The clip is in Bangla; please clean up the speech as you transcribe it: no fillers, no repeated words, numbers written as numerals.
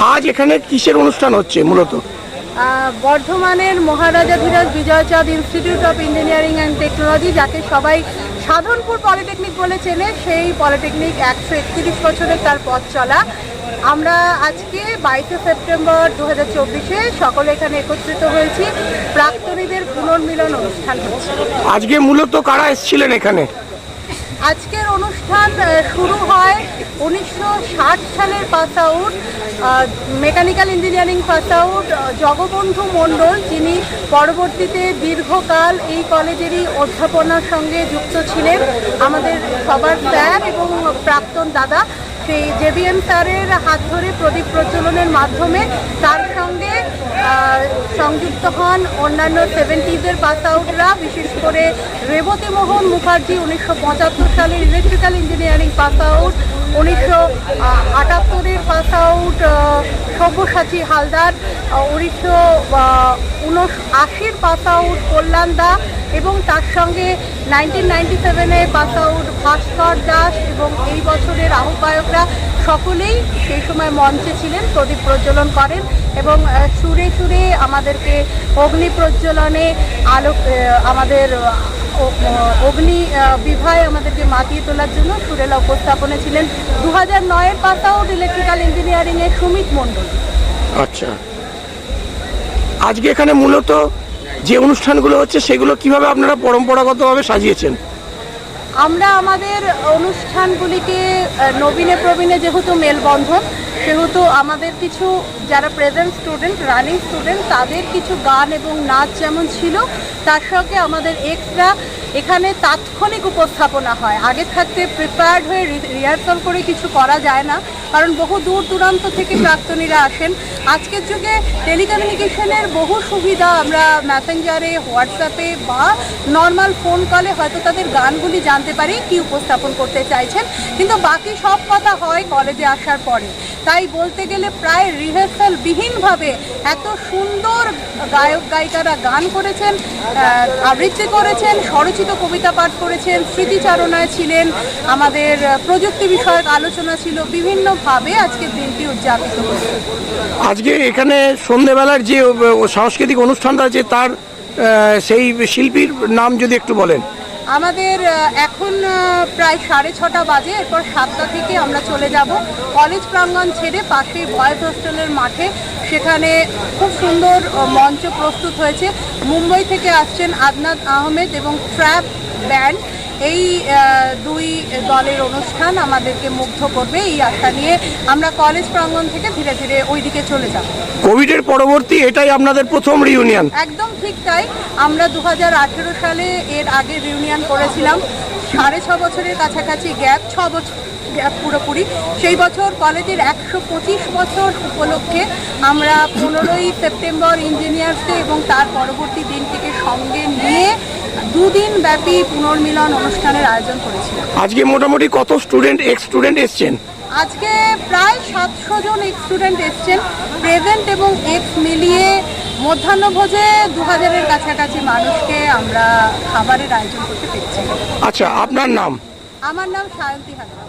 আজ এখানে কিসের অনুষ্ঠান হচ্ছে মূলত? বর্ধমানের Maharajadhiraj Bijaychand Institute of Engineering and Technology, যাকে সবাই সাধনপুর পলিটেকনিক বলে চেনে, সেই পলিটেকনিক 131 বছরের তার পথ চলা। আমরা আজকে 22শে সেপ্টেম্বর 2024-এ সকলে এখানে একত্রিত হয়েছি। প্রাক্তনীদের পুনর্মিলন অনুষ্ঠান হচ্ছে। আজকে মূলত কারা এসেছিলেন এখানে? আজকের অনুষ্ঠান শুরু হয় 1960 সালের pass out mechanical engineering pass out Jagabandhu Mondal, যিনি পরবর্তীতে দীর্ঘকাল এই কলেজেরই অধ্যাপনার সঙ্গে যুক্ত ছিলেন, আমাদের সবার স্যার এবং প্রাক্তন দাদা। সেই জেবিএম স্যারের হাত ধরে প্রদীপ প্রজ্বলনের মাধ্যমে তার সঙ্গে সংযুক্ত হন অন্যান্য 70s পাস আউটরা, বিশেষ করে রেবতী মোহন মুখার্জি 1975 সালের ইলেকট্রিক্যাল ইঞ্জিনিয়ারিং পাস আউট, 1978-এর পাস আউট সব্যসাচী হালদার, 1979-এর পাস আউট কল্যাণ দা, এবং তার সঙ্গে 1997-এ পাস আউট ভাস্কর দাস, এবং এই বছরের আহ্বায়করা সকলেই সেই সময় মঞ্চে ছিলেন, প্রদীপ প্রজ্বলন করেন এবং সুরে সুরে আমাদেরকে অগ্নি প্রজ্বলনে আমাদের অগ্নি বিভায় আমাদেরকে মাতিয়ে তোলার জন্য সুরেলা উপস্থাপনে ছিলেন 2009-এর পাস আউট ইলেকট্রিক্যাল ইঞ্জিনিয়ারিংয়ের সুমিত মণ্ডল। আচ্ছা, আজকে এখানে মূলত যে অনুষ্ঠানগুলো হচ্ছে সেগুলো কিভাবে আপনারা পরম্পরাগতভাবে সাজিয়েছেন? আমরা আমাদের অনুষ্ঠানগুলিকে নবীনে প্রবীণে যেহেতু মেলবন্ধন, সেহেতু আমাদের কিছু যারা প্রেজেন্ট স্টুডেন্ট, রানিং স্টুডেন্ট, তাদের কিছু গান এবং নাচ যেমন ছিল, তার সঙ্গে আমাদের এক্সট্রা এখানে তাৎক্ষণিক উপস্থাপনা হয়। আগে থাকতে প্রিপেয়ার্ড হয়ে রিহার্সাল করে কিছু করা যায় না, কারণ বহু দূর দূরান্ত থেকে প্রাক্তনীরা আসেন। আজকের যুগে টেলিকমিউনিকেশনের বহু সুবিধা, আমরা মেসেঞ্জারে, হোয়াটসঅ্যাপে বা নর্মাল ফোন কলে হয়তো তাদের গানগুলি জানতে পারি কি উপস্থাপন করতে চাইছেন, কিন্তু বাকি সব কথা হয় কলেজে আসার পরে। তাই বলতে গেলে প্রায় রিহার্সাল বিহীনভাবে এত সুন্দর গায়ক গায়িকারা গান করেছেন, আবৃত্তি করেছেন, স্বরচিত কবিতা পাঠ করেছেন, স্মৃতিচারণায় ছিলেন, আমাদের প্রযুক্তি বিষয়ক আলোচনা ছিল, বিভিন্নভাবে আজকের দিনটি উদযাপিত হয়েছে। আজকে এখানে সন্ধ্যেবেলার যে সাংস্কৃতিক অনুষ্ঠানটা আছে তার সেই শিল্পীর নাম যদি একটু বলেন। আমাদের এখন প্রায় 6:30 বাজে, এরপর 7টা থেকে আমরা চলে যাব কলেজ প্রাঙ্গণ ছেড়ে পাশেই বয়েজ হোস্টেলের মাঠে। সেখানে খুব সুন্দর মঞ্চ প্রস্তুত হয়েছে। মুম্বাই থেকে আসছেন আদনান আহমেদ এবং ট্র্যাপ ব্যান্ড। এই দুই দলের অনুষ্ঠান আমাদেরকে মুগ্ধ করবে, এই আশা নিয়ে আমরা কলেজ প্রাঙ্গণ থেকে ধীরে ধীরে ওই দিকে চলে যাব। কোভিডের পরবর্তী এটাই আপনাদের প্রথম রিউনিয়ন? একদম ঠিক তাই। আমরা 2018 সালে এর আগে রিউনিয়ন করেছিলাম, 6.5 বছরের কাছাকাছি গ্যাপ, 6 বছর গ্যাপ পুরোপুরি। সেই বছর কলেজের 125 বছর উপলক্ষে আমরা 15ই সেপ্টেম্বর ইঞ্জিনিয়ার্স ডে এবং তার পরবর্তী দিনটিকে সঙ্গে নিয়ে 2 দিন ব্যাপী পুনর্মিলন অনুষ্ঠানের আয়োজন করেছিলাম। আজকে মোটামুটি কত স্টুডেন্ট, এক্স স্টুডেন্ট এসছেন? আজকে প্রায় 700 জন এক্স স্টুডেন্ট এসছেন। প্রেজেন্ট এবং এক্স মিলিয়ে মধ্যাহ্নভোজে 2000-এর কাছাকাছি মানুষকে আমরা খাবারের আয়োজন করতে পেরেছি। আচ্ছা, আপনার নাম? আমার নাম সায়ন্তী হাজরা।